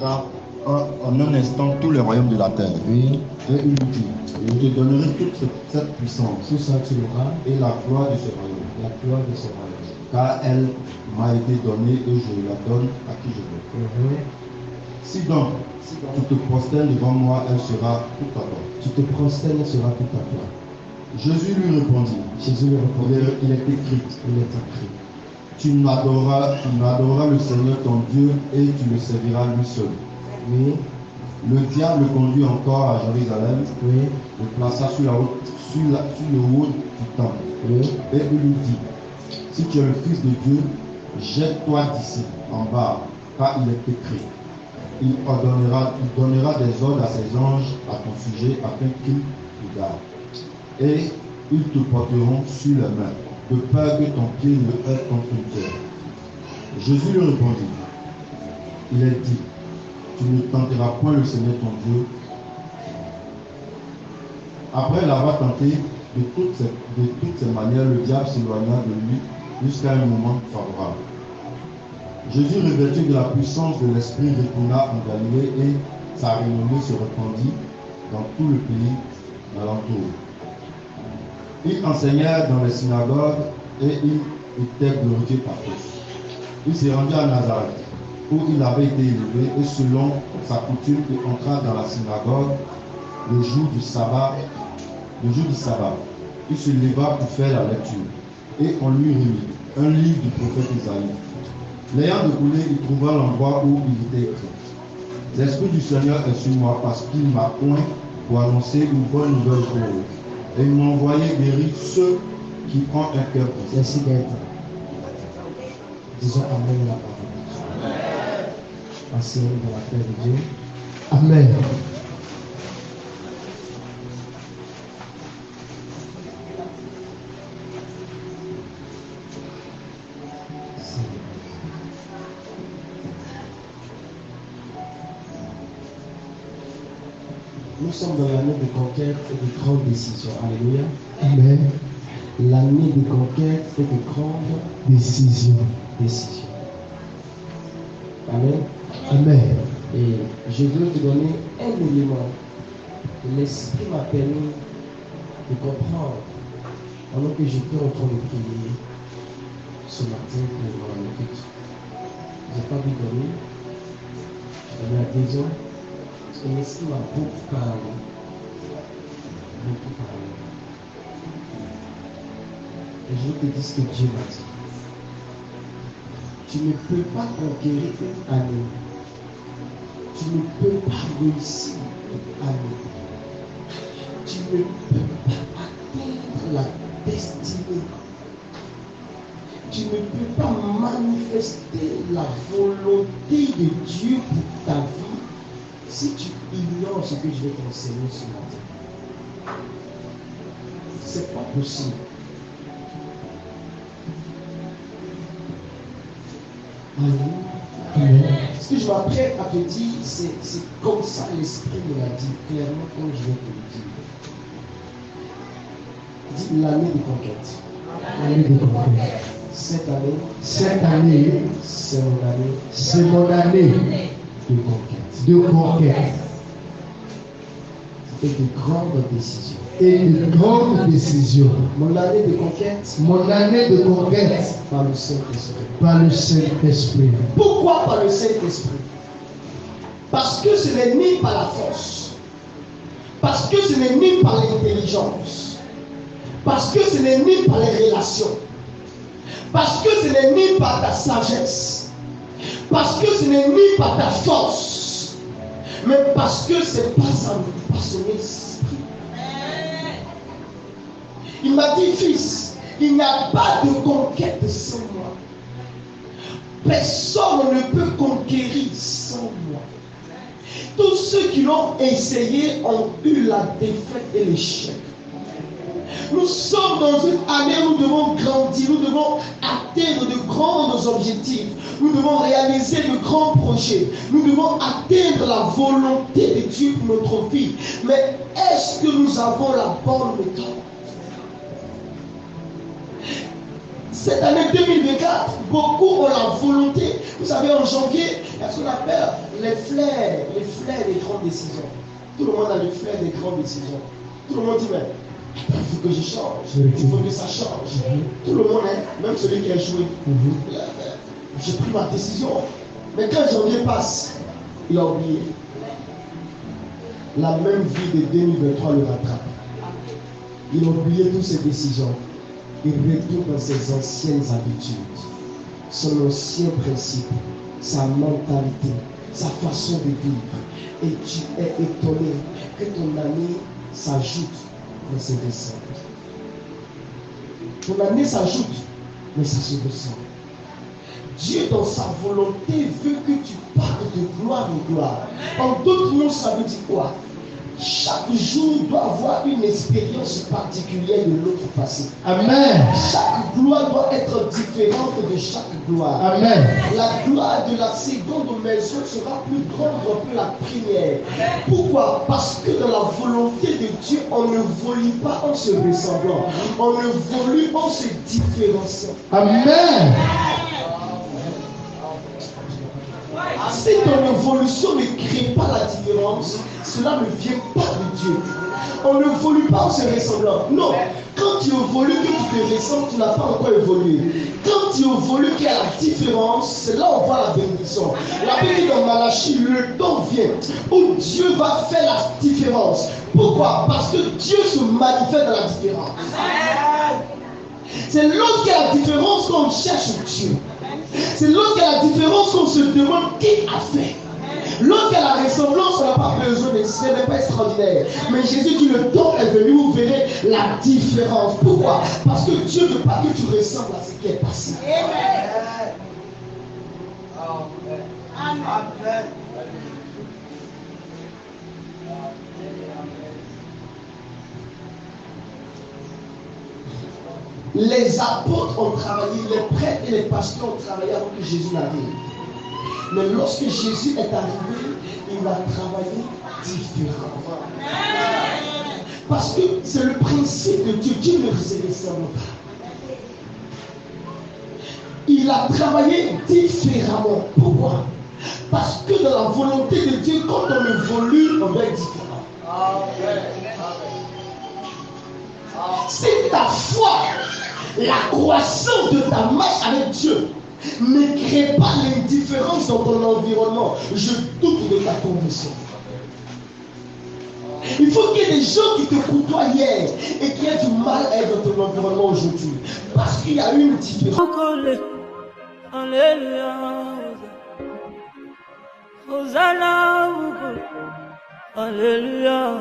En un instant tous les royaumes de la terre. Oui. Et il dit, je te donnerai toute cette puissance. Tout ça tu l'auras. Et la gloire de ce royaume. La gloire de ce royaume. Car elle m'a été donnée et je la donne à qui je veux. Si donc tu te prosternes devant moi, elle sera toute à toi. Tu te prosternes, elle sera toute à toi. Jésus lui répondit. Il est écrit. Tu n'adoreras le Seigneur ton Dieu et tu le serviras lui seul. Oui. Le diable le conduit encore à Jérusalem. Oui. Le plaça sur le haut du temple. Oui. Et il lui dit, si tu es le Fils de Dieu, jette-toi d'ici, en bas, car il est écrit. Il donnera des ordres à ses anges à ton sujet afin qu'ils te gardent. Et ils te porteront sur les mains, de peur que ton pied ne heurte contre une pierre. Jésus lui répondit, il est dit, tu ne tenteras point le Seigneur ton Dieu. Après l'avoir tenté de toutes ces manières, le diable s'éloigna de lui jusqu'à un moment favorable. Jésus, revêtu de la puissance de l'Esprit, retourna en Galilée et sa renommée se répandit dans tout le pays d'alentour. Il enseignait dans les synagogues et il était glorifié par tous. Il s'est rendu à Nazareth, où il avait été élevé, et selon sa coutume, il entra dans la synagogue le jour du sabbat. Il se leva pour faire la lecture, et on lui remit un livre du prophète Isaïe. L'ayant découlé, il trouva l'endroit où il était écrit. L'Esprit du Seigneur est sur moi parce qu'il m'a oint pour annoncer une bonne nouvelle pour eux. Et il m'a envoyé guérir ceux qui ont un cœur brisé. Merci d'être. Disons Amen à la parole. Asseyons dans la paix de Dieu. Amen. Nous sommes dans l'année de conquête et de grandes décisions. Alléluia. Amen. L'année de conquête et de grandes décisions. Amen. Amen. Et je veux te donner un élément que l'Esprit m'a permis de comprendre pendant que j'étais en train de prier ce matin pour mon écoute. Je n'ai pas pu dormir. Je dormais à 2 heures. Et l'Esprit m'a beaucoup parlé. Beaucoup parlé. Et je veux te dire ce que Dieu m'a dit. Tu ne peux pas conquérir une année. Tu ne peux pas réussir une année. Tu ne peux pas atteindre la destinée. Tu ne peux pas manifester la volonté de Dieu pour ta vie si tu ignores ce que je vais t'enseigner ce matin. C'est pas possible. Amen. Ce que je m'apprête à te dire, c'est comme ça l'Esprit me l'a dit clairement comme je vais te le dire. Dis l'année de conquête. L'année de conquête. Cette année, c'est mon année de conquête. De conquête. Et de grandes décisions. Et de grandes décisions. Mon année de conquête. Mon année de conquête. Par le Saint-Esprit. Par le Saint-Esprit. Pourquoi par le Saint-Esprit? Parce que ce n'est ni par la force. Parce que ce n'est ni par l'intelligence. Parce que ce n'est ni par les relations. Parce que ce n'est ni par ta sagesse. Parce que ce n'est ni par ta force. Mais parce que c'est par son esprit. Il m'a dit, fils, il n'y a pas de conquête sans moi. Personne ne peut conquérir sans moi. Tous ceux qui l'ont essayé ont eu la défaite et l'échec. Nous sommes dans une année où nous devons grandir, nous devons atteindre de grands objectifs, nous devons réaliser de grands projets, nous devons atteindre la volonté de Dieu pour notre vie. Mais est-ce que nous avons la bonne méthode? Cette année 2024, beaucoup ont la volonté. Vous savez, en janvier, Il y a ce qu'on appelle les flairs des grandes décisions. Tout le monde a les flairs des grandes décisions. Tout le monde dit, mais il faut que je change, il faut que ça change. Tout le monde, même celui qui a échoué, j'ai pris ma décision. Mais quand janvier passe, il a oublié. La même vie de 2023 le rattrape. Il a oublié toutes ses décisions. Il retourne dans ses anciennes habitudes, son ancien principe, sa mentalité, sa façon de vivre. Et tu es étonné que ton année s'ajoute dans ses descentes. Ton année s'ajoute, mais ça se ressent. Dieu, dans sa volonté, veut que tu partes de gloire en gloire. En d'autres mots, ça veut dire quoi? Chaque jour doit avoir une expérience particulière de l'autre passé. Amen. Chaque gloire doit être différente de chaque gloire. Amen. La gloire de la seconde maison sera plus grande que la première. Pourquoi? Parce que dans la volonté de Dieu, on ne volue pas en se ressemblant. On ne volue en se différenciant. Amen. Si ton évolution ne crée pas la différence, cela ne vient pas de Dieu. On ne évolue pas en se ressemblant. Non. Quand tu évolues, que tu te ressembles, tu n'as pas encore évolué. Quand tu évolues, qu'il y a la différence, c'est là où on voit la bénédiction. La Bible dit dans Malachie, le temps vient où Dieu va faire la différence. Pourquoi? Parce que Dieu se manifeste dans la différence. C'est lorsqu'il y a la différence qu'on cherche Dieu. C'est lorsqu'il y a la différence qu'on se demande qui a fait. Lorsqu'il y a la ressemblance, on n'a pas besoin de ce n'est pas extraordinaire. Mais Jésus dit le temps est venu, vous verrez la différence. Pourquoi? Parce que Dieu ne veut pas que tu ressembles à ce qui est passé. Amen. Les apôtres ont travaillé, les prêtres et les pasteurs ont travaillé avant que Jésus n'arrive. Mais lorsque Jésus est arrivé, il a travaillé différemment. Parce que c'est le principe de Dieu. Dieu ne se ressemble pas. Il a travaillé différemment. Pourquoi? Parce que dans la volonté de Dieu, quand on évolue, on doit être différent. C'est ta foi, la croissance de ta marche avec Dieu. Ne crée pas l'indifférence dans ton environnement. Je doute de ta conviction. Il faut qu'il y ait des gens qui te côtoient hier et qui aient du mal à être dans ton environnement aujourd'hui. Parce qu'il y a une différence. Alléluia. Hosanna. Alléluia.